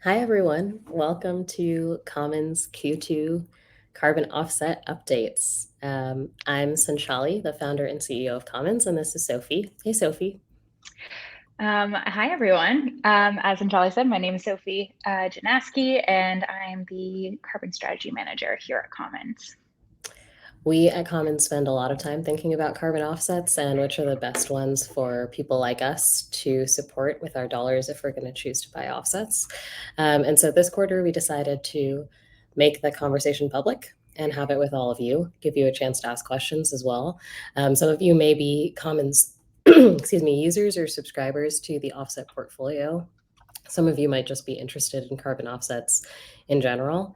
Hi, everyone. Welcome to Commons Q2 Carbon Offset Updates. I'm Sanchali, the founder and CEO of Commons, and this is Sophie. Hey, Sophie. Hi, everyone. As Anjali said, my name is Sophie Janaski, and I'm the Carbon Strategy Manager here at Commons. We at Commons spend a lot of time thinking about carbon offsets and which are the best ones for people like us to support with our dollars if we're going to choose to buy offsets. And so this quarter, we decided to make the conversation public and have it with all of you, give you a chance to ask questions as well. Some of you may be Commons, excuse me, users or subscribers to the offset portfolio. Some of you might just be interested in carbon offsets in general.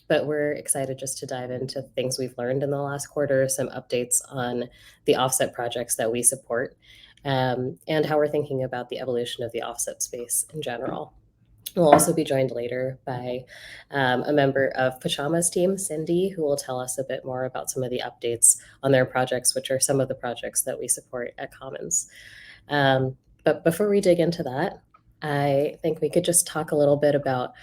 But we're excited just to dive into things we've learned in the last quarter, some updates on the offset projects that we support, and how we're thinking about the evolution of the offset space in general. We'll also be joined later by a member of Pachama's team, Cindy, who will tell us a bit more about some of the updates on their projects, which are some of the projects that we support at Commons. But before we dig into that, I think we could just talk a little bit about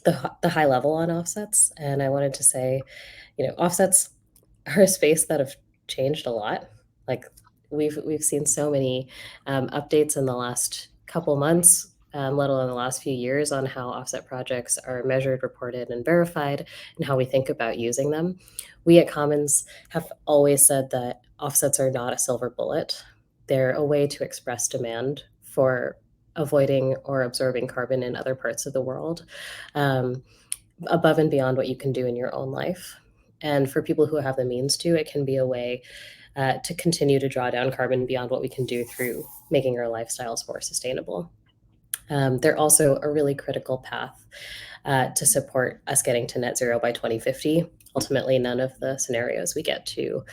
the high level on offsets. And I wanted to say, offsets are a space that have changed a lot. Like we've seen so many updates in the last couple months, let alone the last few years, on how offset projects are measured, reported, and verified, and how we think about using them. We at Commons have always said that offsets are not a silver bullet. They're a way to express demand for avoiding or absorbing carbon in other parts of the world, above and beyond what you can do in your own life. And for people who have the means to, it can be a way to continue to draw down carbon beyond what we can do through making our lifestyles more sustainable. They're also a really critical path to support us getting to net zero by 2050. Ultimately, none of the scenarios we get to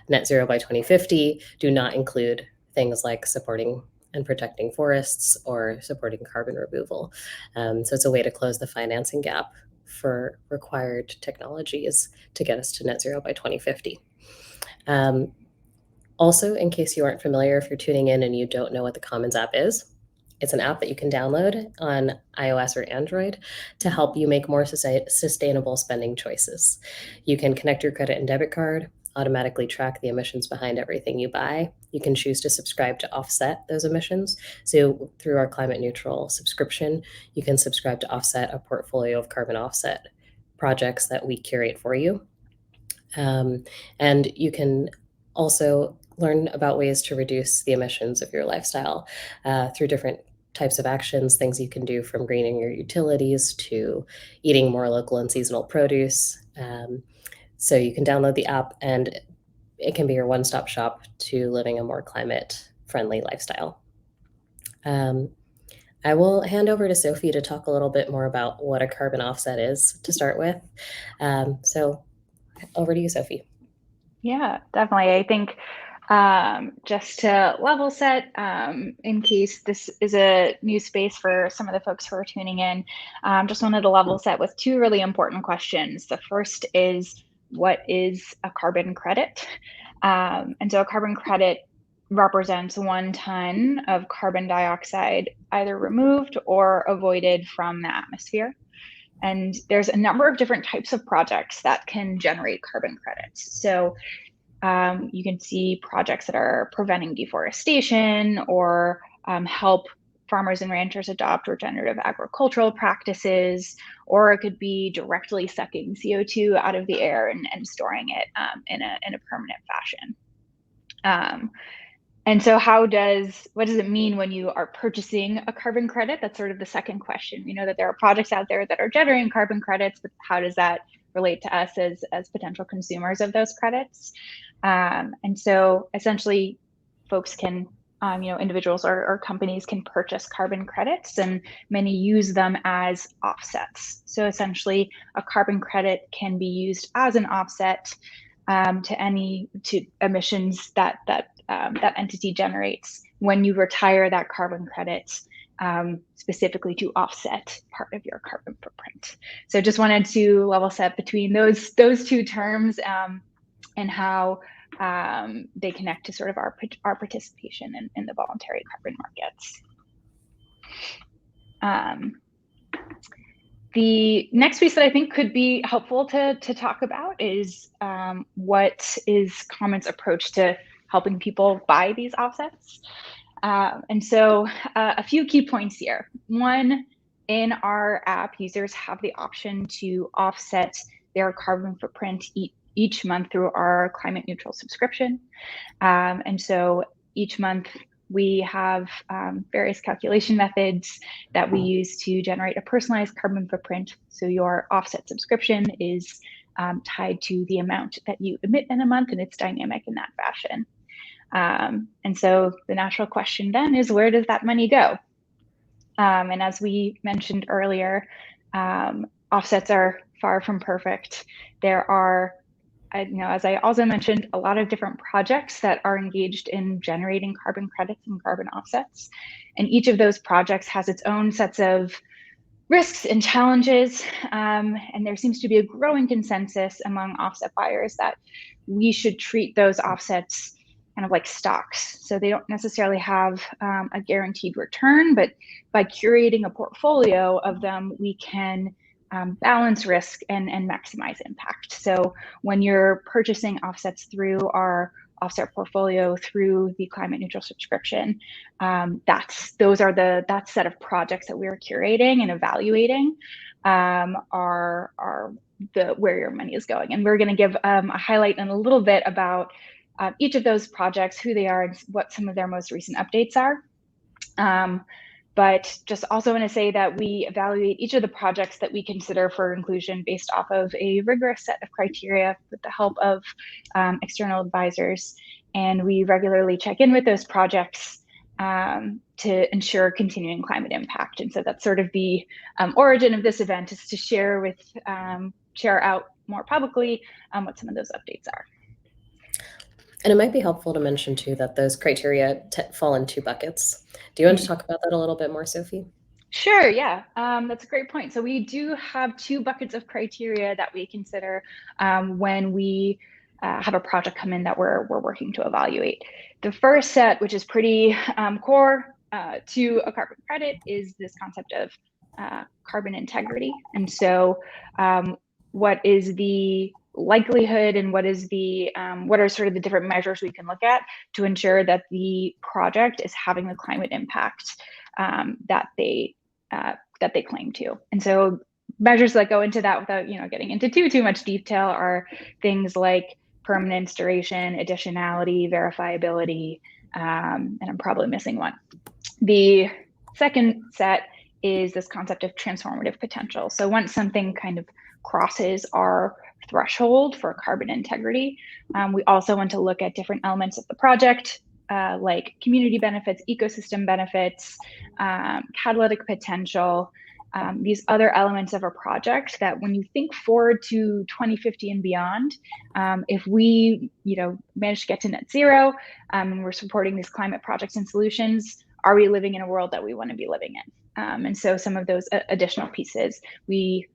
net zero by 2050 do not include things like supporting and protecting forests or supporting carbon removal. So it's a way to close the financing gap for required technologies to get us to net zero by 2050. Also, in case you aren't familiar, if you're tuning in and you don't know what the Commons app is, it's an app that you can download on iOS or Android to help you make more sustainable spending choices. You can connect your credit and debit card, automatically track the emissions behind everything you buy. You can choose to subscribe to offset those emissions. So through our climate neutral subscription, you can subscribe to offset a portfolio of carbon offset projects that we curate for you. And you can also learn about ways to reduce the emissions of your lifestyle through different types of actions, things you can do from greening your utilities to eating more local and seasonal produce. So you can download the app, and it can be your one-stop shop to living a more climate-friendly lifestyle. I will hand over to Sophie to talk a little bit more about what a carbon offset is to start with. So over to you, Sophie. Yeah, definitely. I think just to level set, in case this is a new space for some of the folks who are tuning in, just wanted to level set with two really important questions. The first is, what is a carbon credit? And so a carbon credit represents 1 ton of carbon dioxide either removed or avoided from the atmosphere. And there's a number of different types of projects that can generate carbon credits. So you can see projects that are preventing deforestation or help farmers and ranchers adopt regenerative agricultural practices, or it could be directly sucking CO2 out of the air and storing it in a permanent fashion. And so what does it mean when you are purchasing a carbon credit? That's sort of the second question. We know that there are projects out there that are generating carbon credits, but how does that relate to us as potential consumers of those credits? And so essentially folks can, individuals or companies can purchase carbon credits, and many use them as offsets. So essentially a carbon credit can be used as an offset to emissions that entity generates when you retire that carbon credit, specifically to offset part of your carbon footprint. So just wanted to level set between those two terms and how they connect to sort of our participation in the voluntary carbon markets. The next piece that I think could be helpful to talk about is what is Common's approach to helping people buy these offsets. And so a few key points here. One, in our app, users have the option to offset their carbon footprint each month through our climate neutral subscription. And so each month we have various calculation methods that we use to generate a personalized carbon footprint. So your offset subscription is tied to the amount that you emit in a month, and it's dynamic in that fashion. And so the natural question then is, where does that money go? And as we mentioned earlier, offsets are far from perfect. There are, as I also mentioned, a lot of different projects that are engaged in generating carbon credits and carbon offsets. And each of those projects has its own sets of risks and challenges. And there seems to be a growing consensus among offset buyers that we should treat those offsets kind of like stocks. So they don't necessarily have a guaranteed return, but by curating a portfolio of them, we can balance risk and maximize impact. So when you're purchasing offsets through our offset portfolio through the climate neutral subscription, that set of projects that we're curating and evaluating are where your money is going. And we're going to give a highlight in a little bit about each of those projects, who they are, and what some of their most recent updates are. But just also want to say that we evaluate each of the projects that we consider for inclusion based off of a rigorous set of criteria with the help of external advisors. And we regularly check in with those projects to ensure continuing climate impact. And so that's sort of the origin of this event, is to share out more publicly what some of those updates are. And it might be helpful to mention too that those criteria fall in two buckets. Do you want to talk about that a little bit more, Sophie? Sure, yeah, that's a great point. So we do have two buckets of criteria that we consider when we have a project come in that we're working to evaluate. The first set, which is pretty core to a carbon credit, is this concept of carbon integrity. And so what is the likelihood, and what are sort of the different measures we can look at to ensure that the project is having the climate impact that they claim to. And so measures that go into that, without getting into too much detail, are things like permanence, duration, additionality, verifiability, and I'm probably missing one. The second set is this concept of transformative potential. So once something kind of crosses our threshold for carbon integrity, we also want to look at different elements of the project, like community benefits, ecosystem benefits, catalytic potential, these other elements of a project that, when you think forward to 2050 and beyond, if we manage to get to net zero and we're supporting these climate projects and solutions, are we living in a world that we want to be living in? And so some of those additional pieces, we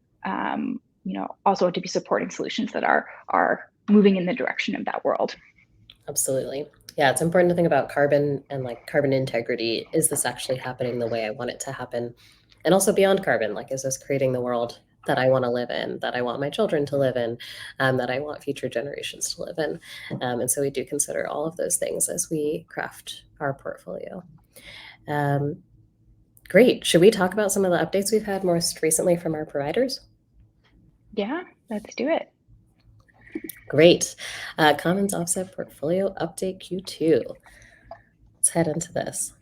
also want to be supporting solutions that are moving in the direction of that world. Absolutely. Yeah, it's important to think about carbon and carbon integrity. Is this actually happening the way I want it to happen? And also beyond carbon, is this creating the world that I want to live in, that I want my children to live in, that I want future generations to live in? And so we do consider all of those things as we craft our portfolio. Great. Should we talk about some of the updates we've had most recently from our providers? Yeah, let's do it. Great. Commons Offset Portfolio Update Q2. Let's head into this.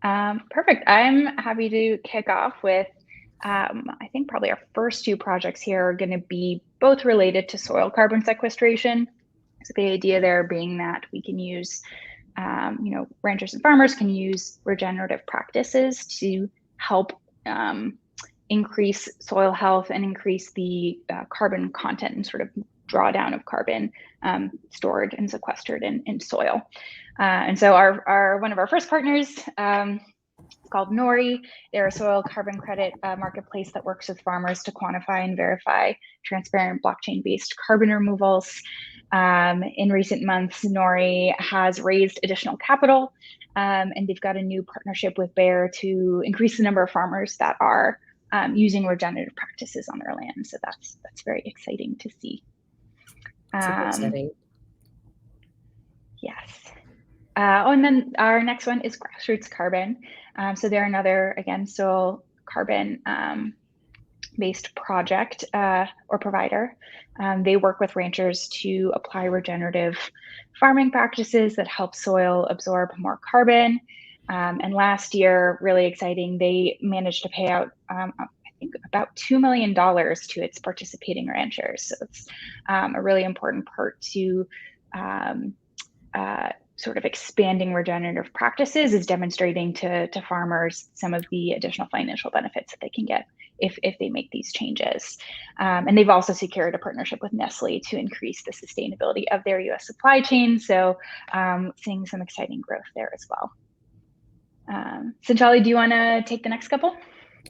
Perfect. I'm happy to kick off with, I think probably our first two projects here are going to be both related to soil carbon sequestration. So the idea there being that we can use, ranchers and farmers can use regenerative practices to help increase soil health and increase the carbon content and sort of drawdown of carbon stored and sequestered in soil. And so one of our first partners is called Nori. They're a soil carbon credit marketplace that works with farmers to quantify and verify transparent blockchain-based carbon removals. In recent months, Nori has raised additional capital and they've got a new partnership with Bayer to increase the number of farmers that are using regenerative practices on their land. So that's very exciting to see. Super exciting. Yes. And then our next one is Grassroots Carbon. So they're another, again, soil carbon based project or provider. They work with ranchers to apply regenerative farming practices that help soil absorb more carbon. And last year, really exciting, they managed to pay out, I think, about $2 million to its participating ranchers. So it's a really important part to sort of expanding regenerative practices, is demonstrating to farmers some of the additional financial benefits that they can get if they make these changes. And they've also secured a partnership with Nestle to increase the sustainability of their US supply chain. So seeing some exciting growth there as well. Sanchali, do you want to take the next couple?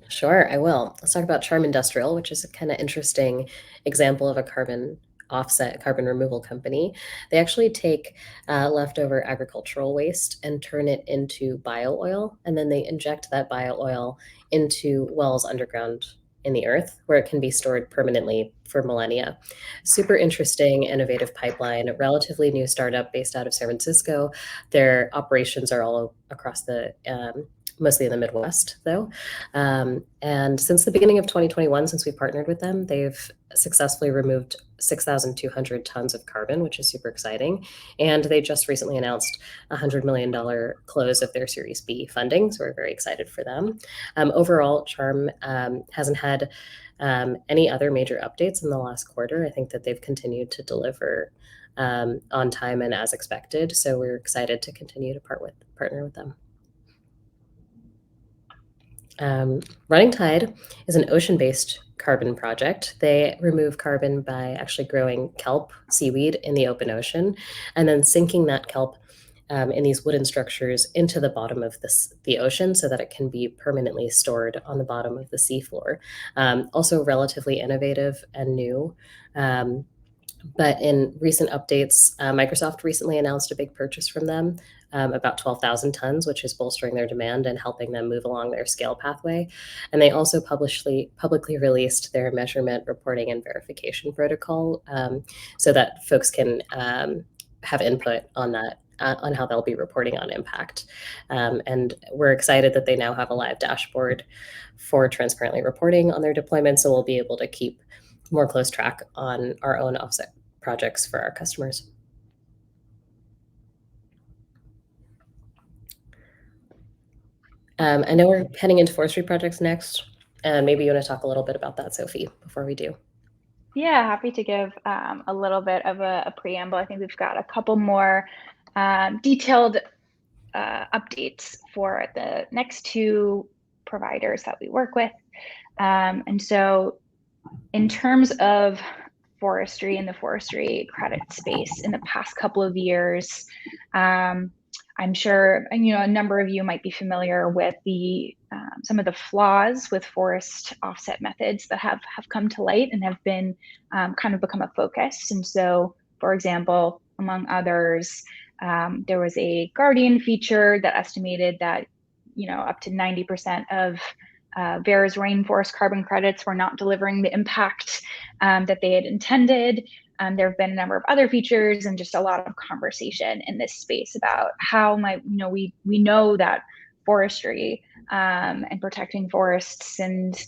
Sure, I will. Let's talk about Charm Industrial, which is a kind of interesting example of a carbon offset, carbon removal company. They actually take leftover agricultural waste and turn it into bio oil, and then they inject that bio oil into wells underground in the earth where it can be stored permanently for millennia. Super interesting, innovative pipeline, a relatively new startup based out of San Francisco. Their operations are all across the mostly in the Midwest, though. And since the beginning of 2021, since we partnered with them, they've successfully removed 6,200 tons of carbon, which is super exciting. And they just recently announced a $100 million close of their Series B funding. So we're very excited for them. Overall, Charm hasn't had any other major updates in the last quarter. I think that they've continued to deliver on time and as expected. So we're excited to continue to partner with them. Running Tide is an ocean-based carbon project. They remove carbon by actually growing kelp seaweed in the open ocean and then sinking that kelp in these wooden structures into the bottom of the ocean so that it can be permanently stored on the bottom of the seafloor. Also relatively innovative and new. But in recent updates, Microsoft recently announced a big purchase from them, about 12,000 tons, which is bolstering their demand and helping them move along their scale pathway. And they also publicly released their measurement, reporting, and verification protocol so that folks can have input on that, on how they'll be reporting on impact. And we're excited that they now have a live dashboard for transparently reporting on their deployment, so we'll be able to keep more close track on our own offset projects for our customers. I know we're heading into forestry projects next. Maybe you want to talk a little bit about that, Sophie, before we do. Yeah, happy to give a little bit of a preamble. I think we've got a couple more detailed updates for the next two providers that we work with. And so in terms of forestry and the forestry credit space in the past couple of years, I'm sure a number of you might be familiar with the some of the flaws with forest offset methods that have come to light and have been kind of become a focus. And so, for example, among others, there was a Guardian feature that estimated that up to 90% of Verra's rainforest carbon credits were not delivering the impact that they had intended. There have been a number of other features and just a lot of conversation in this space about how we know that forestry and protecting forests and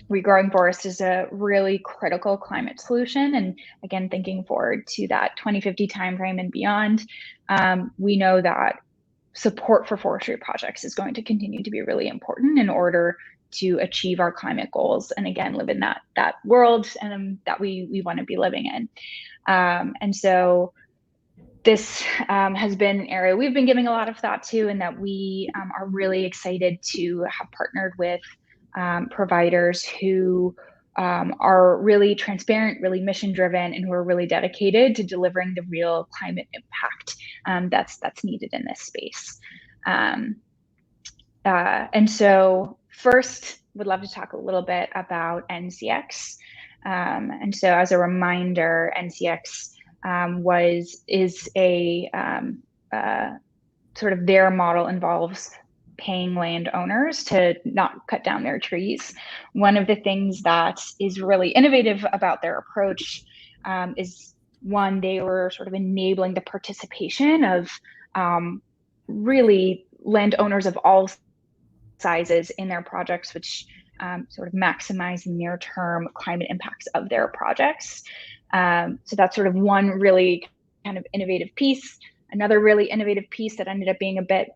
regrowing forests is a really critical climate solution. And again, thinking forward to that 2050 timeframe and beyond, we know that support for forestry projects is going to continue to be really important in order to achieve our climate goals and again live in that world and that we want to be living in. And so this has been an area we've been giving a lot of thought to, and that we are really excited to have partnered with providers who are really transparent, really mission driven, and who are really dedicated to delivering the real climate impact that's needed in this space. And so first, would love to talk a little bit about NCX. And so as a reminder, NCX is a sort of their model involves paying landowners to not cut down their trees. One of the things that is really innovative about their approach is one, they were sort of enabling the participation of really landowners of all sizes in their projects, which sort of maximize near-term climate impacts of their projects. So that's sort of one really kind of innovative piece. Another really innovative piece that ended up being a bit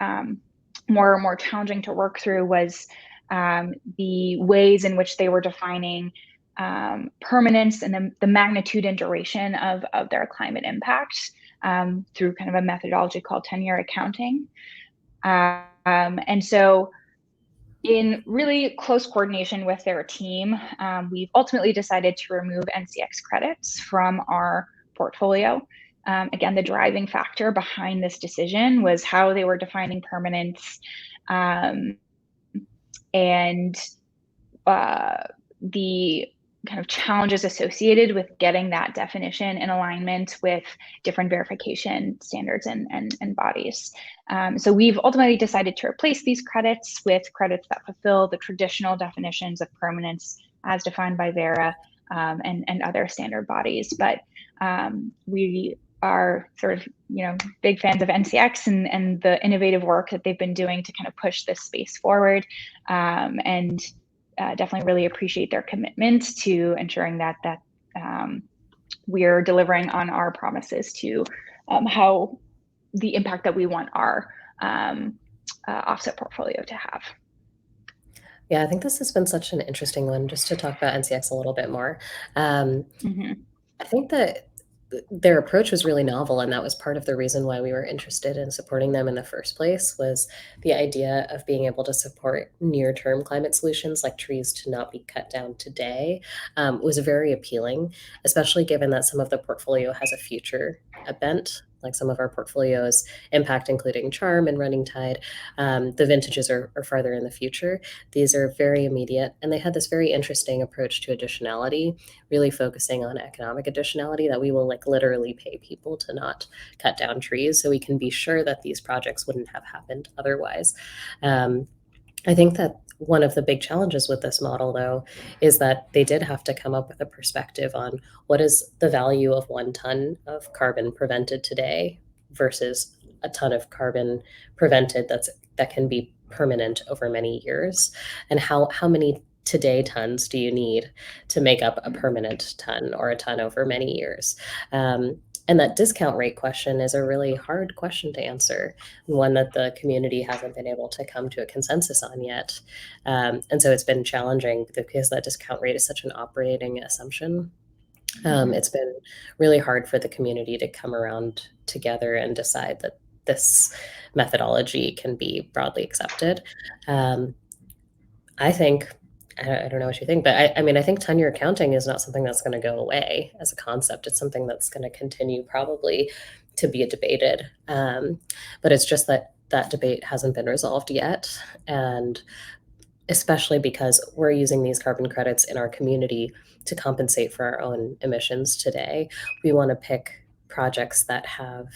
more challenging to work through was the ways in which they were defining permanence and the magnitude and duration of their climate impact through kind of a methodology called tenure accounting. And so in really close coordination with their team, we've ultimately decided to remove NCX credits from our portfolio. Again, the driving factor behind this decision was how they were defining permanence and the kind of challenges associated with getting that definition in alignment with different verification standards and bodies. So we've ultimately decided to replace these credits with credits that fulfill the traditional definitions of permanence as defined by Vera and other standard bodies. But we are sort of, big fans of NCX and the innovative work that they've been doing to kind of push this space forward, and definitely really appreciate their commitment to ensuring that we're delivering on our promises to how the impact that we want our offset portfolio to have. Yeah, I think this has been such an interesting one, just to talk about NCX a little bit more. I think that their approach was really novel, and that was part of the reason why we were interested in supporting them in the first place, was the idea of being able to support near-term climate solutions like trees to not be cut down today, was very appealing, especially given that some of the portfolio has a future bent. Like some of our portfolios impact, including Charm and Running Tide. The vintages are farther in the future. These are very immediate, and they had this very interesting approach to additionality, really focusing on economic additionality, that we will like literally pay people to not cut down trees so we can be sure that these projects wouldn't have happened otherwise. I think that one of the big challenges with this model, though, is that they did have to come up with a perspective on what is the value of 1 ton of carbon prevented today versus a ton of carbon prevented that can be permanent over many years, and how many today tons do you need to make up a permanent ton or a ton over many years. And that discount rate question is a really hard question to answer, one that the community hasn't been able to come to a consensus on yet. And so it's been challenging because that discount rate is such an operating assumption. It's been really hard for the community to come around together and decide that this methodology can be broadly accepted. I think, I don't know what you think, but I think tenure accounting is not something that's going to go away as a concept. It's something that's going to continue probably to be debated. But it's just that that debate hasn't been resolved yet. And especially because we're using these carbon credits in our community to compensate for our own emissions today, we want to pick projects that have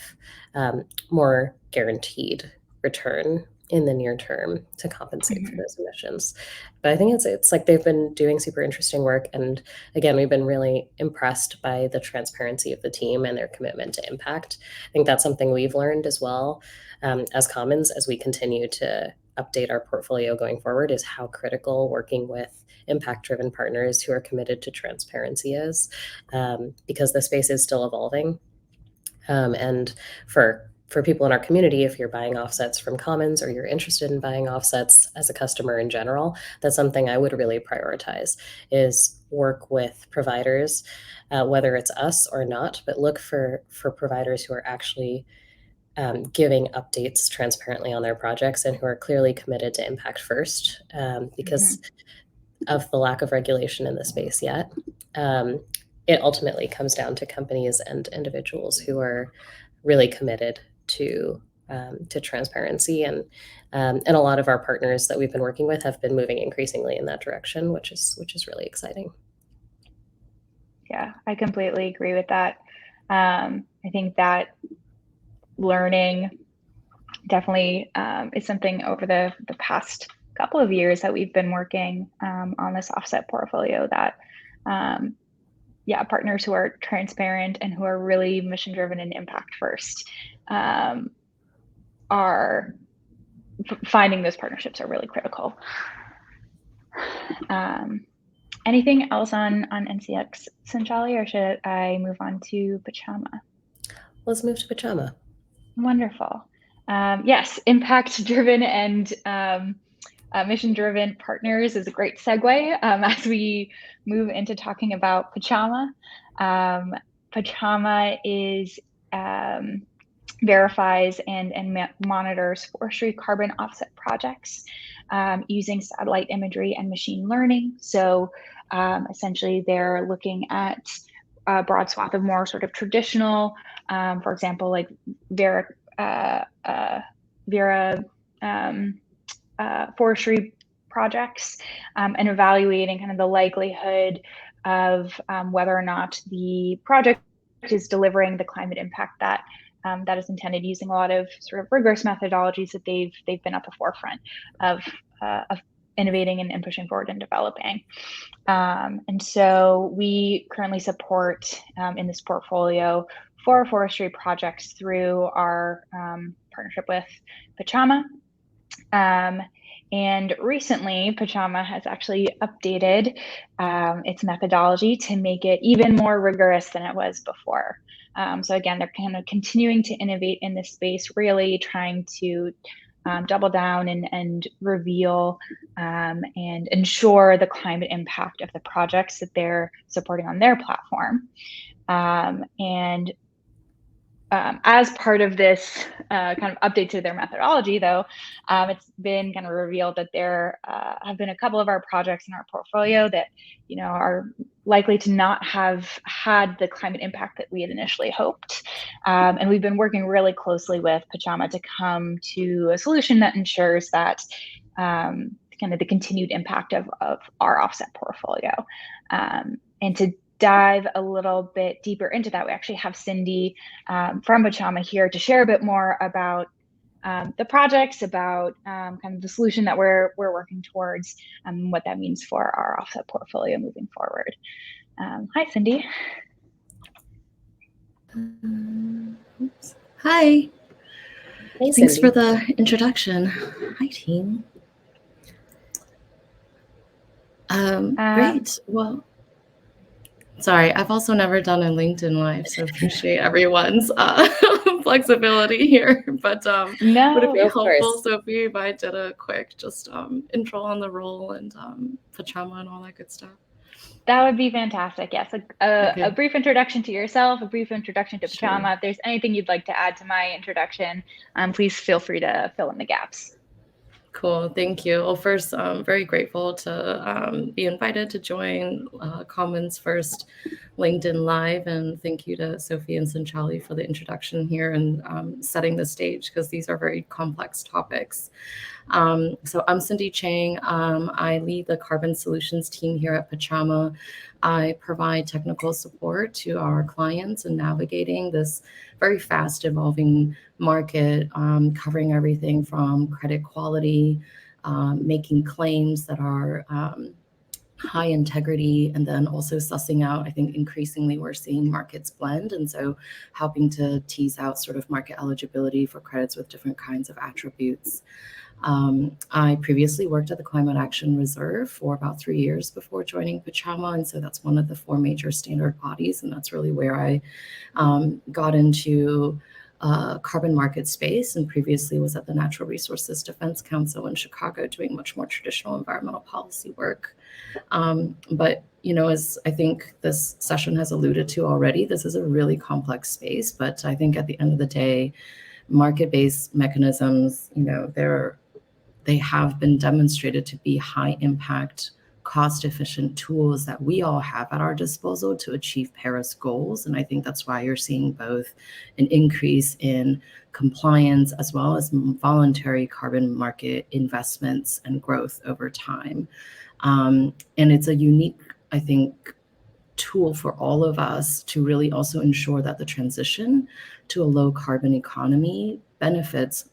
more guaranteed return in the near term to compensate for those emissions. But I think it's like they've been doing super interesting work. And again, we've been really impressed by the transparency of the team and their commitment to impact. I think that's something we've learned as well, as Commons, as we continue to update our portfolio going forward, is how critical working with impact-driven partners who are committed to transparency is, because the space is still evolving. And for people in our community, if you're buying offsets from Commons or you're interested in buying offsets as a customer in general, that's something I would really prioritize, is work with providers, whether it's us or not, but look for providers who are actually giving updates transparently on their projects and who are clearly committed to impact first, because of the lack of regulation in the space yet. It ultimately comes down to companies and individuals who are really committed to transparency, and a lot of our partners that we've been working with have been moving increasingly in that direction, which is really exciting. Yeah, I completely agree with that. I think that learning definitely is something over the past couple of years that we've been working on this offset portfolio that partners who are transparent and who are really mission driven and impact first are finding those partnerships are really critical. Anything else on NCX, Sanchali, or should I move on to Pachama? Let's move to Pachama. Wonderful. Yes, impact-driven and mission-driven partners is a great segue as we move into talking about Pachama. Pachama is verifies and monitors forestry carbon offset projects using satellite imagery and machine learning. So essentially, they're looking at a broad swath of more sort of traditional, for example, like Vera forestry projects and evaluating kind of the likelihood of whether or not the project is delivering the climate impact that that is intended, using a lot of sort of rigorous methodologies that they've been at the forefront of innovating and pushing forward and developing. And so we currently support in this portfolio 4 forestry projects through our partnership with Pachama. And recently, Pachama has actually updated its methodology to make it even more rigorous than it was before. So again, they're kind of continuing to innovate in this space, really trying to double down and reveal and ensure the climate impact of the projects that they're supporting on their platform. And as part of this kind of update to their methodology, though, it's been kind of revealed that there have been a couple of our projects in our portfolio that, are likely to not have had the climate impact that we had initially hoped. And we've been working really closely with Pachama to come to a solution that ensures that kind of the continued impact of our offset portfolio. And to dive a little bit deeper into that, we actually have Cindy from Pachama here to share a bit more about the projects, about kind of the solution that we're working towards, and what that means for our offset portfolio moving forward. Hi, Cindy. Oops. Hi. Hey, Thanks Cindy. for the introduction. Hi, team. Great. Well, sorry, I've also never done a LinkedIn Live, so appreciate everyone's flexibility here. But No, would it be of helpful, course. Sophie, if I did a quick just intro on the role and Pachama and all that good stuff? That would be fantastic. Yes, Okay. a brief introduction to yourself, a brief introduction to Pachama. Sure. If there's anything you'd like to add to my introduction, please feel free to fill in the gaps. Cool, thank you. Well, first, I'm very grateful to be invited to join Commons First LinkedIn Live, and thank you to Sophie and Sanchali for the introduction here and setting the stage, because these are very complex topics. So I'm Cindy Chiang. I lead the carbon solutions team here at Pachama. I provide technical support to our clients in navigating this very fast evolving market, covering everything from credit quality, making claims that are high integrity, and then also sussing out, I think increasingly we're seeing markets blend, and so helping to tease out sort of market eligibility for credits with different kinds of attributes. I previously worked at the Climate Action Reserve for about 3 years before joining Pachama, and so that's one of the 4 major standard bodies, and that's really where I got into carbon market space, and previously was at the Natural Resources Defense Council in Chicago doing much more traditional environmental policy work. But as I think this session has alluded to already, this is a really complex space, but I think at the end of the day, market-based mechanisms, they have been demonstrated to be high impact, cost-efficient tools that we all have at our disposal to achieve Paris goals. And I think that's why you're seeing both an increase in compliance as well as voluntary carbon market investments and growth over time. And it's a unique, I think, tool for all of us to really also ensure that the transition to a low carbon economy benefits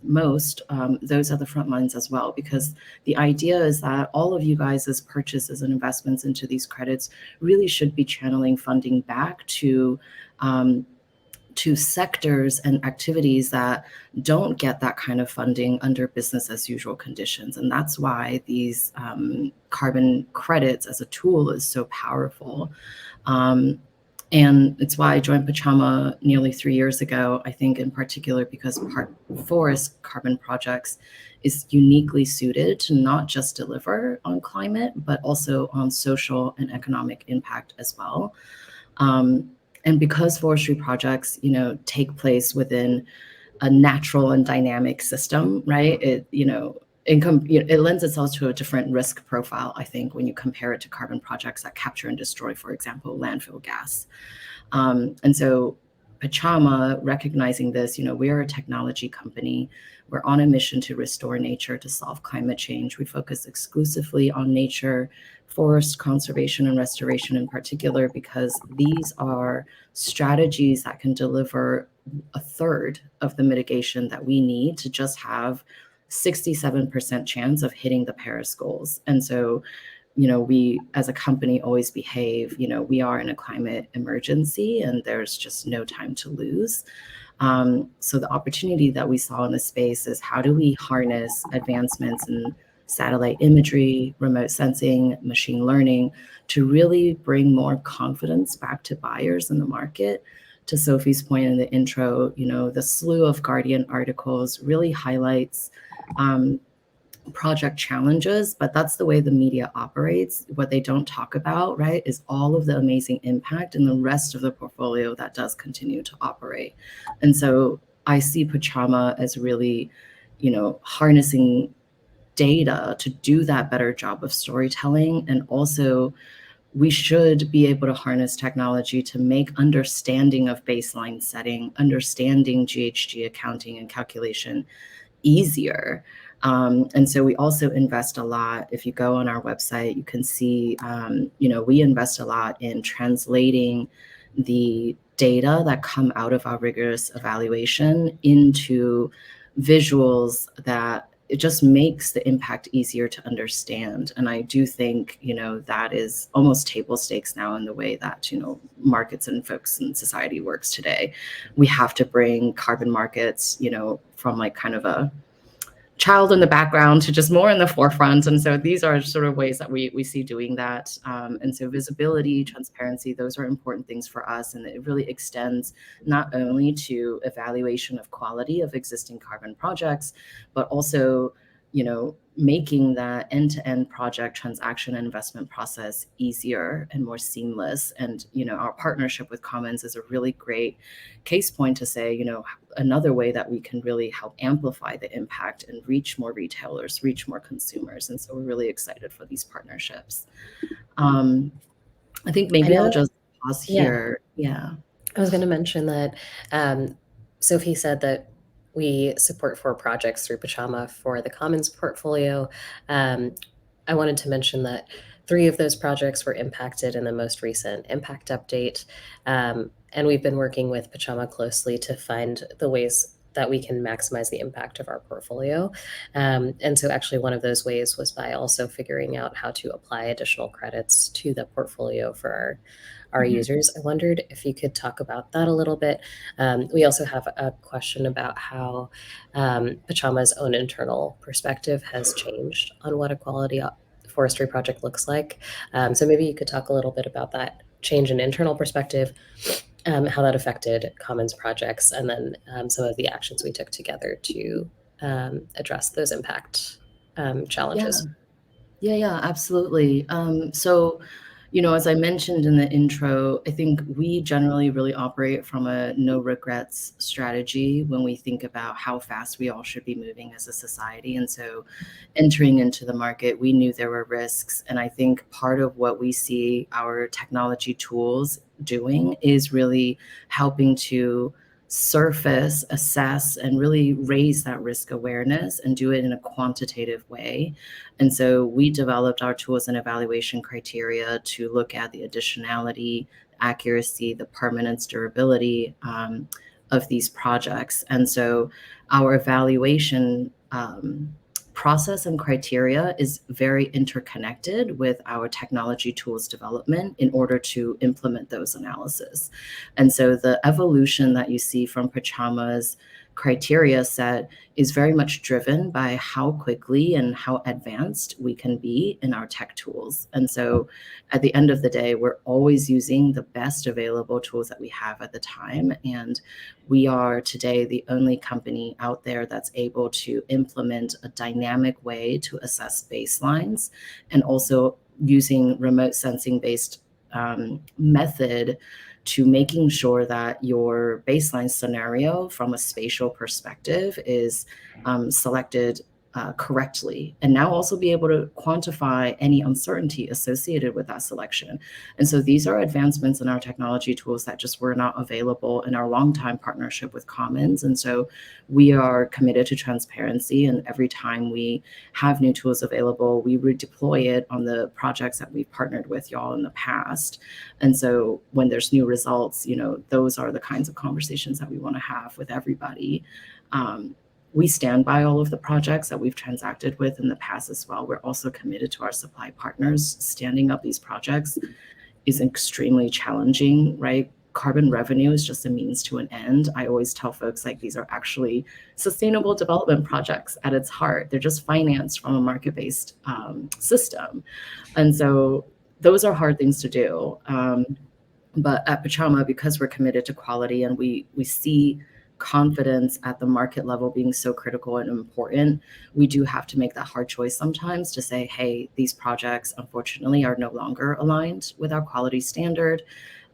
most, those are the front lines as well, because the idea is that all of you guys' purchases and investments into these credits really should be channeling funding back to sectors and activities that don't get that kind of funding under business as usual conditions. And that's why these carbon credits as a tool is so powerful. And it's why I joined Pachama nearly 3 years ago, I think in particular because forest carbon projects is uniquely suited to not just deliver on climate, but also on social and economic impact as well. And because forestry projects, take place within a natural and dynamic system, right? It lends itself to a different risk profile, I think, when you compare it to carbon projects that capture and destroy, for example, landfill gas. And so Pachama, recognizing this, we are a technology company. We're on a mission to restore nature to solve climate change. We focus exclusively on nature, forest conservation and restoration in particular, because these are strategies that can deliver a third of the mitigation that we need to just have 67% chance of hitting the Paris goals. And so, we as a company always behave, we are in a climate emergency and there's just no time to lose. So the opportunity that we saw in the space is how do we harness advancements in satellite imagery, remote sensing, machine learning to really bring more confidence back to buyers in the market. To Sophie's point in the intro, the slew of Guardian articles really highlights project challenges, but that's the way the media operates. What they don't talk about, right, is all of the amazing impact in the rest of the portfolio that does continue to operate. And so I see Pachama as really, harnessing data to do that better job of storytelling. And also we should be able to harness technology to make understanding of baseline setting, understanding GHG accounting and calculation easier. And so we also invest a lot. If you go on our website, you can see, we invest a lot in translating the data that come out of our rigorous evaluation into visuals that it just makes the impact easier to understand. And I do think, that is almost table stakes now in the way that, markets and folks in society works today. We have to bring carbon markets, from like kind of a child in the background to just more in the forefront. And so these are sort of ways that we see doing that. And so visibility, transparency, those are important things for us. And it really extends not only to evaluation of quality of existing carbon projects, but also, making that end-to-end project transaction and investment process easier and more seamless. And, our partnership with Commons is a really great case point to say, another way that we can really help amplify the impact and reach more retailers, reach more consumers. And so we're really excited for these partnerships. I think maybe I'll just pause here. Yeah. I was going to mention that Sophie said that we support 4 projects through Pachama for the Commons portfolio. I wanted to mention that 3 of those projects were impacted in the most recent impact update. And we've been working with Pachama closely to find the ways that we can maximize the impact of our portfolio. And so actually one of those ways was by also figuring out how to apply additional credits to the portfolio for our users. I wondered if you could talk about that a little bit. We also have a question about how Pachama's own internal perspective has changed on what a quality forestry project looks like. So maybe you could talk a little bit about that change in internal perspective, how that affected Commons projects, and then some of the actions we took together to address those impact challenges. Yeah, absolutely. So, as I mentioned in the intro, I think we generally really operate from a no regrets strategy when we think about how fast we all should be moving as a society. And so entering into the market, we knew there were risks. And I think part of what we see our technology tools doing is really helping to surface, assess, and really raise that risk awareness and do it in a quantitative way. And so we developed our tools and evaluation criteria to look at the additionality, accuracy, the permanence, durability of these projects. And so our evaluation process and criteria is very interconnected with our technology tools development in order to implement those analysis. And so the evolution that you see from Pachama's criteria set is very much driven by how quickly and how advanced we can be in our tech tools. And so at the end of the day, we're always using the best available tools that we have at the time. And we are today the only company out there that's able to implement a dynamic way to assess baselines, and also using remote sensing based method to making sure that your baseline scenario from a spatial perspective is selected correctly, and now also be able to quantify any uncertainty associated with that selection. And so these are advancements in our technology tools that just were not available in our longtime partnership with Commons. And so we are committed to transparency, and every time we have new tools available, we redeploy it on the projects that we've partnered with y'all in the past. And so when there's new results, those are the kinds of conversations that we want to have with everybody. We stand by all of the projects that we've transacted with in the past as well. We're also committed to our supply partners. Standing up these projects is extremely challenging, right? Carbon revenue is just a means to an end. I always tell folks, like, these are actually sustainable development projects at its heart. They're just financed from a market-based system. And so those are hard things to do. But at Pachama, because we're committed to quality and we see confidence at the market level being so critical and important, we do have to make that hard choice sometimes to say, hey, these projects unfortunately are no longer aligned with our quality standard.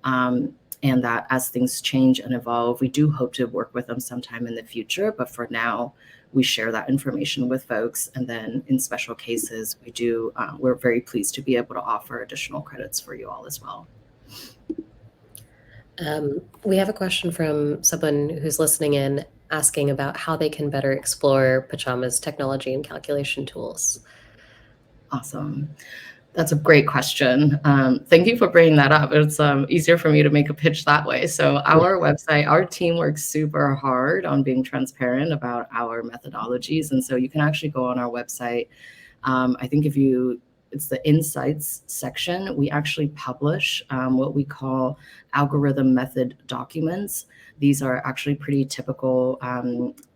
And that as things change and evolve, we do hope to work with them sometime in the future. But for now, we share that information with folks. And then in special cases, we're very pleased to be able to offer additional credits for you all as well. We have a question from someone who's listening in asking about how they can better explore Pachama's technology and calculation tools. Awesome. That's a great question. Thank you for bringing that up. It's easier for me to make a pitch that way. So our website, our team works super hard on being transparent about our methodologies. And so you can actually go on our website. I think it's the insights section. We actually publish what we call algorithm method documents. These are actually pretty typical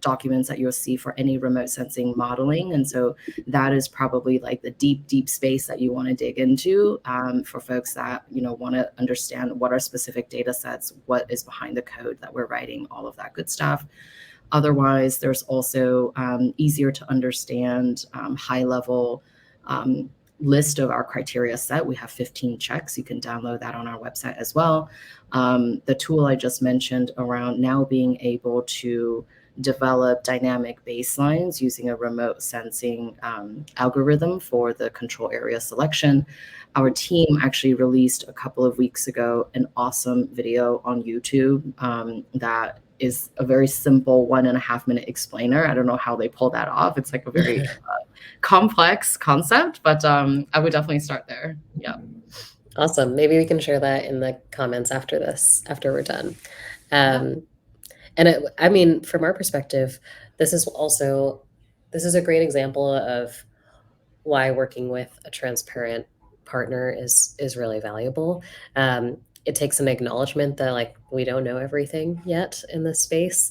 documents that you'll see for any remote sensing modeling. And so that is probably like the deep space that you want to dig into for folks that want to understand what are specific data sets, what is behind the code that we're writing, all of that good stuff. Otherwise, there's also easier to understand high level list of our criteria set. We have 15 checks. You can download that on our website as well. The tool I just mentioned around now being able to develop dynamic baselines using a remote sensing algorithm for the control area selection. Our team actually released a couple of weeks ago an awesome video on YouTube that is a very simple 1.5 minute explainer. I don't know how they pull that off. It's like a very complex concept, but I would definitely start there. Yeah. Awesome. Maybe we can share that in the comments after we're done. And from our perspective, this is a great example of why working with a transparent partner is really valuable. It takes an acknowledgement that we don't know everything yet in this space.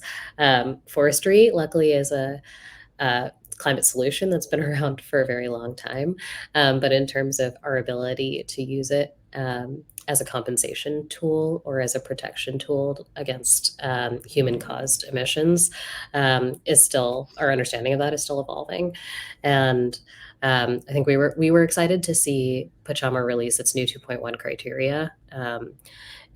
Forestry, luckily, is a climate solution that's been around for a very long time. But in terms of our ability to use it as a compensation tool or as a protection tool against human-caused emissions, our understanding of that is still evolving. And I think we were excited to see Pachama release its new 2.1 criteria,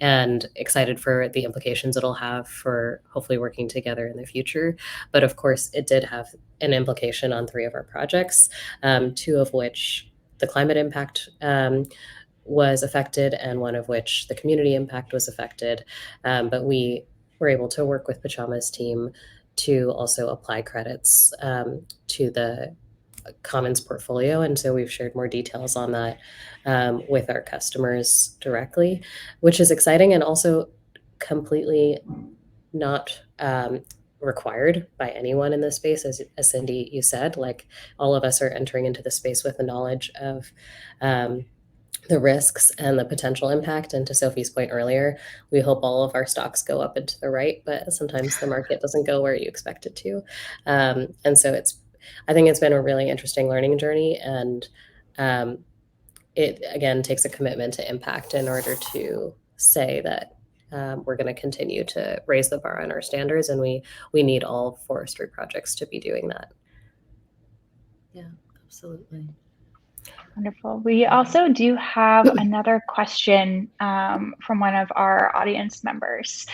and excited for the implications it'll have for hopefully working together in the future. But of course, it did have an implication on 3 of our projects, 2 of which the climate impact was affected, and 1 of which the community impact was affected. But we were able to work with Pachama's team to also apply credits to the Commons portfolio. And so we've shared more details on that with our customers directly, which is exciting and also completely not required by anyone in this space. As Cindy, you said, like all of us are entering into the space with the knowledge of the risks and the potential impact. And to Sophie's point earlier, we hope all of our stocks go up and to the right, but sometimes the market doesn't go where you expect it to. And so I think it's been a really interesting learning journey. And it, again, takes a commitment to impact in order to say that we're going to continue to raise the bar on our standards. And we need all forestry projects to be doing that. Yeah, absolutely. Wonderful. We also do have another question from one of our audience members.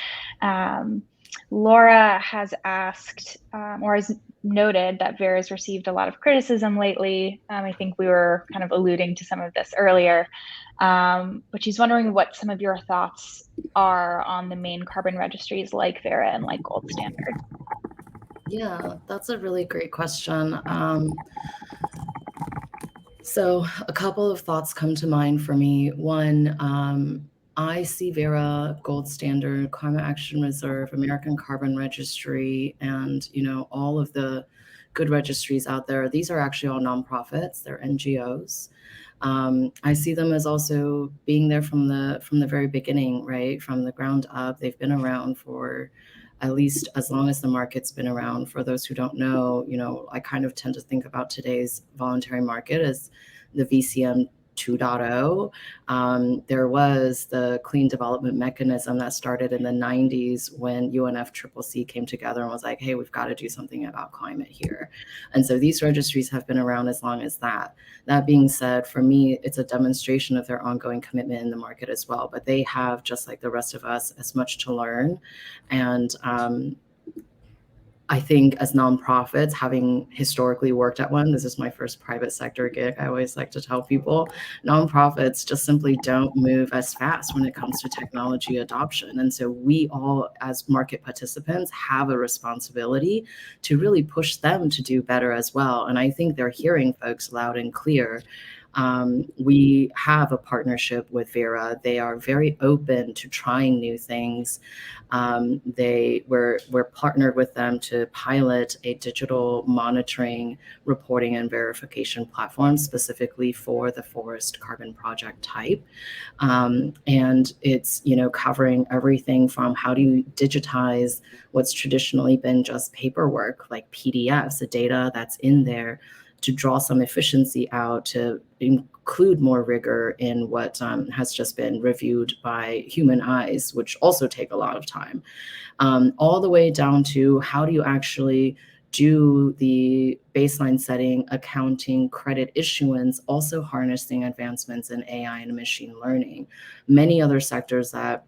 Laura has asked or has noted that Vera's received a lot of criticism lately. I think we were kind of alluding to some of this earlier, but she's wondering what some of your thoughts are on the main carbon registries like Vera and like Gold Standard. Yeah, that's a really great question. So a couple of thoughts come to mind for me. One, I see Vera, Gold Standard, Climate Action Reserve, American Carbon Registry, and all of the good registries out there. These are actually all nonprofits. They're NGOs. I see them as also being there from the very beginning, right? From the ground up. They've been around for at least as long as the market's been around. For those who don't know, I kind of tend to think about today's voluntary market as the VCM 2.0. There was the Clean Development Mechanism that started in the 90s when UNFCCC came together and was like, hey, we've got to do something about climate here. And so these registries have been around as long as that. That being said, for me, it's a demonstration of their ongoing commitment in the market as well. But they have, just like the rest of us, as much to learn. And I think as nonprofits, having historically worked at one, this is my first private sector gig. I always like to tell people, nonprofits just simply don't move as fast when it comes to technology adoption. And so we all, as market participants, have a responsibility to really push them to do better as well. And I think they're hearing folks loud and clear. We have a partnership with Vera. They are very open to trying new things. We're partnered with them to pilot a digital monitoring, reporting, and verification platform specifically for the forest carbon project type. And it's, covering everything from how do you digitize what's traditionally been just paperwork, like PDFs, the data that's in there, to draw some efficiency out, to include more rigor in what has just been reviewed by human eyes, which also take a lot of time, all the way down to how do you actually do the baseline setting, accounting, credit issuance, also harnessing advancements in AI and machine learning. Many other sectors that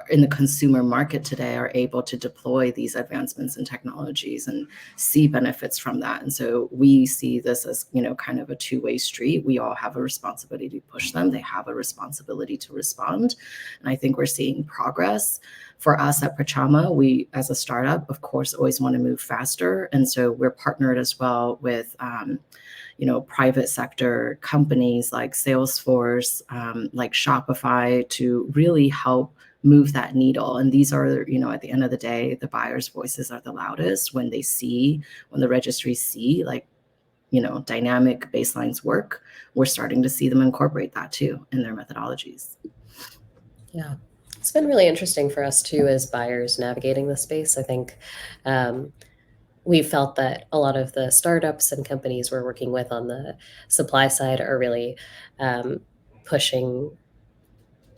in the consumer market today are able to deploy these advancements in technologies and see benefits from that. And so we see this as, kind of a two-way street. We all have a responsibility to push them. They have a responsibility to respond. And I think we're seeing progress. For us at Pachama, we, as a startup, of course, always want to move faster. And so we're partnered as well with, private sector companies like Salesforce, like Shopify, to really help move that needle. And these are, at the end of the day, the buyers' voices are the loudest when the registries see dynamic baselines work. We're starting to see them incorporate that too in their methodologies. Yeah. It's been really interesting for us too as buyers navigating the space. I think we felt that a lot of the startups and companies we're working with on the supply side are really pushing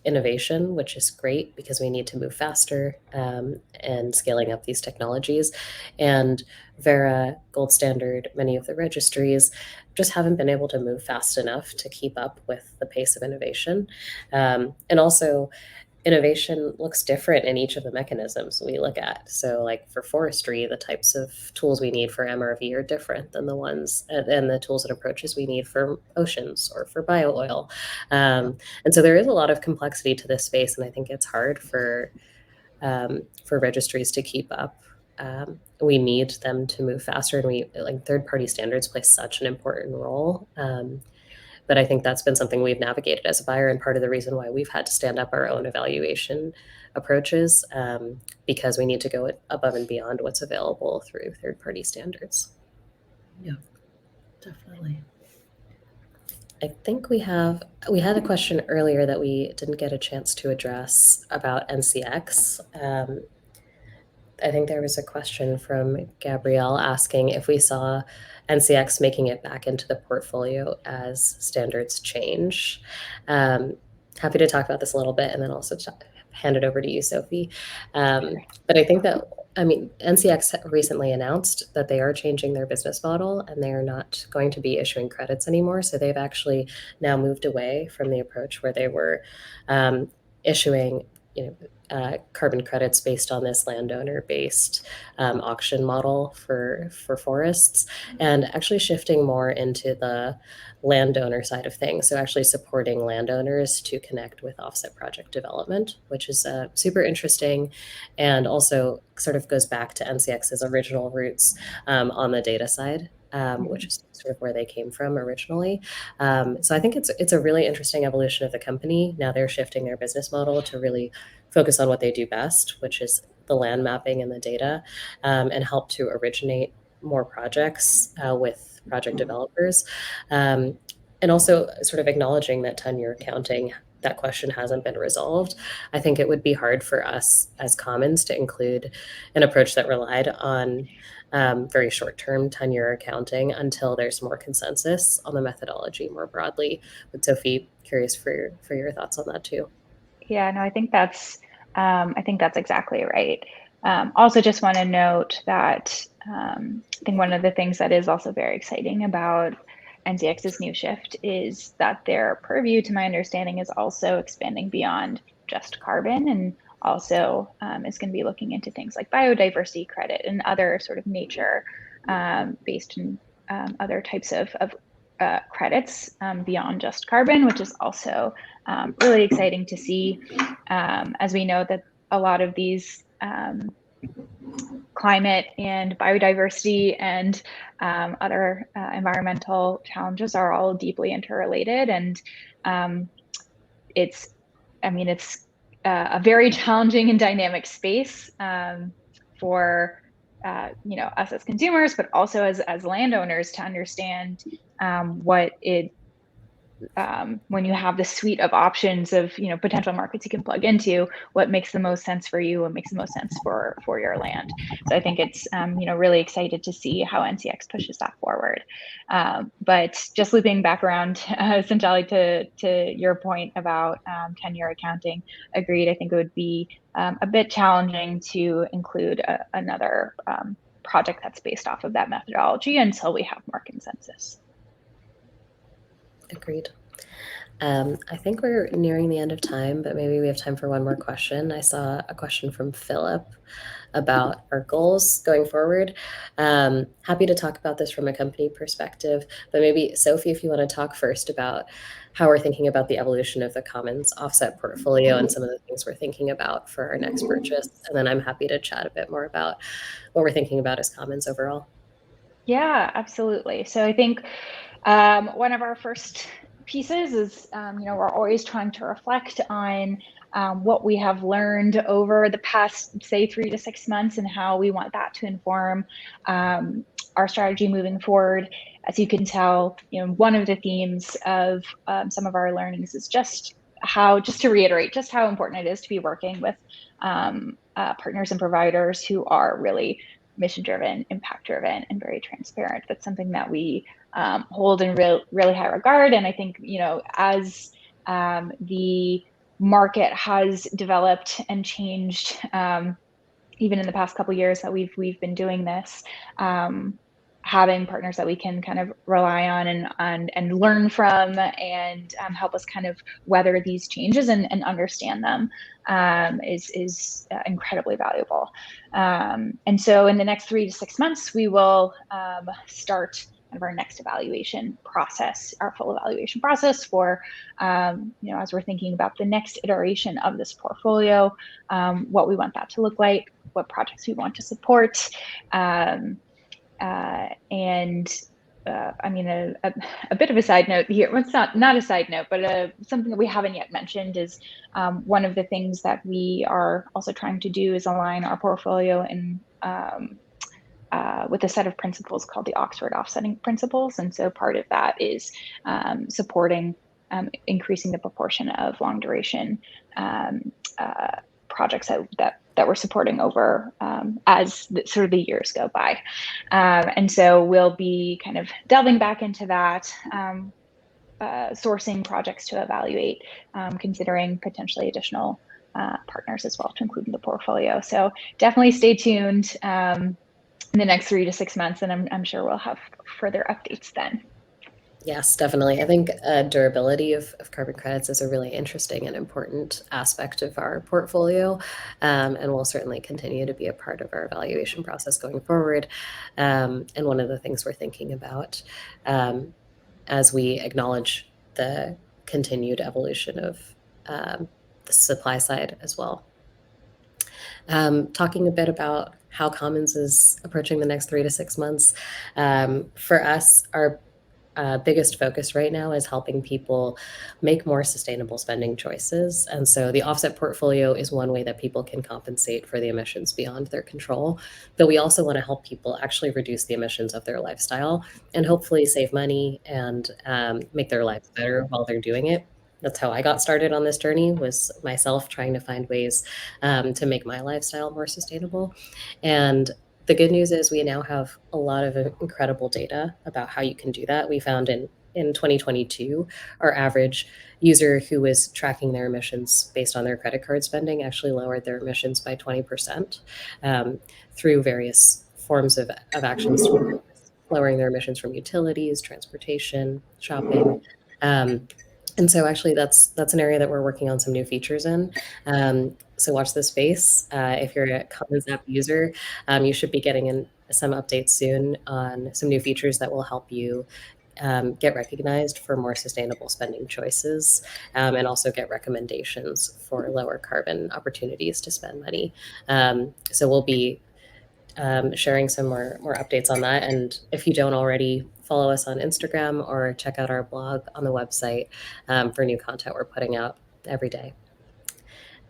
innovation, which is great because we need to move faster and scaling up these technologies. And Vera, Gold Standard, many of the registries just haven't been able to move fast enough to keep up with the pace of innovation. And also, innovation looks different in each of the mechanisms we look at. So like for forestry, the types of tools we need for MRV are different than the ones and the tools and approaches we need for oceans or for bio oil. And so there is a lot of complexity to this space. And I think it's hard for registries to keep up. We need them to move faster, and third-party standards play such an important role. But I think that's been something we've navigated as a buyer, and part of the reason why we've had to stand up our own evaluation approaches, because we need to go above and beyond what's available through third-party standards. Yeah, definitely. I think we had a question earlier that we didn't get a chance to address about NCX. I think there was a question from Gabrielle asking if we saw NCX making it back into the portfolio as standards change. Happy to talk about this a little bit and then also hand it over to you, Sophie. But I think that, NCX recently announced that they are changing their business model and they are not going to be issuing credits anymore. So they've actually now moved away from the approach where they were issuing, carbon credits based on this landowner-based auction model for forests, and actually shifting more into the landowner side of things. So actually supporting landowners to connect with offset project development, which is super interesting, and also sort of goes back to NCX's original roots on the data side. Which is sort of where they came from originally. So I think it's a really interesting evolution of the company. Now they're shifting their business model to really focus on what they do best, which is the land mapping and the data, and help to originate more projects with project developers. And also sort of acknowledging that tenure accounting, that question hasn't been resolved. I think it would be hard for us as Commons to include an approach that relied on very short-term tenure accounting until there's more consensus on the methodology more broadly. But Sophie, curious for your thoughts on that too. Yeah, no, I think that's exactly right. Also, just want to note that I think one of the things that is also very exciting about NCX's new shift is that their purview, to my understanding, is also expanding beyond just carbon, and also is going to be looking into things like biodiversity credit and other sort of nature based in other types of credits beyond just carbon, which is also really exciting to see, as we know that a lot of these climate and biodiversity and other environmental challenges are all deeply interrelated. And it's a very challenging and dynamic space for us as consumers, but also as landowners to understand what it when you have the suite of options of potential markets you can plug into, what makes the most sense for you, what makes the most sense for your land. So I think it's really excited to see how NCX pushes that forward. But just looping back around, Sanchali, to your point about tenure accounting, agreed. I think it would be a bit challenging to include another project that's based off of that methodology until we have more consensus. Agreed. I think we're nearing the end of time, but maybe we have time for one more question. I saw a question from Philip about our goals going forward. Happy to talk about this from a company perspective, but maybe Sophie, if you want to talk first about how we're thinking about the evolution of the Commons offset portfolio and some of the things we're thinking about for our next purchase. And then I'm happy to chat a bit more about what we're thinking about as Commons overall. Yeah, absolutely. So I think one of our first pieces is, we're always trying to reflect on what we have learned over the past, say, 3 to 6 months, and how we want that to inform our strategy moving forward. As you can tell, one of the themes of some of our learnings is just to reiterate just how important it is to be working with partners and providers who are really mission-driven, impact-driven, and very transparent. That's something that we hold in really high regard. And I think, as the market has developed and changed, even in the past couple of years that we've been doing this, having partners that we can kind of rely on and learn from, and help us kind of weather these changes and understand them is incredibly valuable. And so in the next 3 to 6 months, we will start kind of our next evaluation process, our full evaluation process for, as we're thinking about the next iteration of this portfolio, what we want that to look like, what projects we want to support, and I mean, a bit of a side note here. Well, it's not a side note, but something that we haven't yet mentioned is one of the things that we are also trying to do is align our portfolio in with a set of principles called the Oxford Offsetting Principles. And so part of that is supporting increasing the proportion of long duration projects that we're supporting over as sort of the years go by. And so we'll be kind of delving back into that, sourcing projects to evaluate, considering potentially additional partners as well to include in the portfolio. So definitely stay tuned in the next 3 to 6 months, and I'm sure we'll have further updates then. Yes, definitely. I think durability of carbon credits is a really interesting and important aspect of our portfolio, and will certainly continue to be a part of our evaluation process going forward. And one of the things we're thinking about as we acknowledge the continued evolution of the supply side as well. Talking a bit about how Commons is approaching the next 3 to 6 months. For us, our biggest focus right now is helping people make more sustainable spending choices. And so the offset portfolio is one way that people can compensate for the emissions beyond their control. But we also want to help people actually reduce the emissions of their lifestyle and hopefully save money and make their lives better while they're doing it. That's how I got started on this journey, was myself trying to find ways to make my lifestyle more sustainable. And the good news is we now have a lot of incredible data about how you can do that. We found in 2022, our average user who was tracking their emissions based on their credit card spending actually lowered their emissions by 20% through various forms of actions, lowering their emissions from utilities, transportation, shopping. And so actually that's an area that we're working on some new features in. So watch this space. If you're a Commons app user, you should be getting in some updates soon on some new features that will help you get recognized for more sustainable spending choices, and also get recommendations for lower carbon opportunities to spend money. So we'll be sharing some more updates on that. And if you don't already, follow us on Instagram or check out our blog on the website for new content we're putting out every day.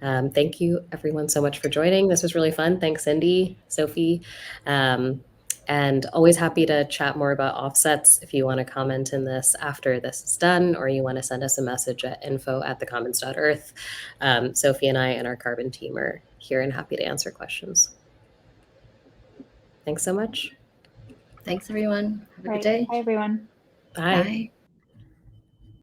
Thank you everyone so much for joining. This was really fun. Thanks, Cindy, Sophie. And always happy to chat more about offsets if you want to comment in this after this is done, or you want to send us a message at info@thecommons.earth. Sophie and I and our carbon team are here and happy to answer questions. Thanks so much. Thanks, everyone. Have a good Right. day. Bye, everyone. Bye. Bye.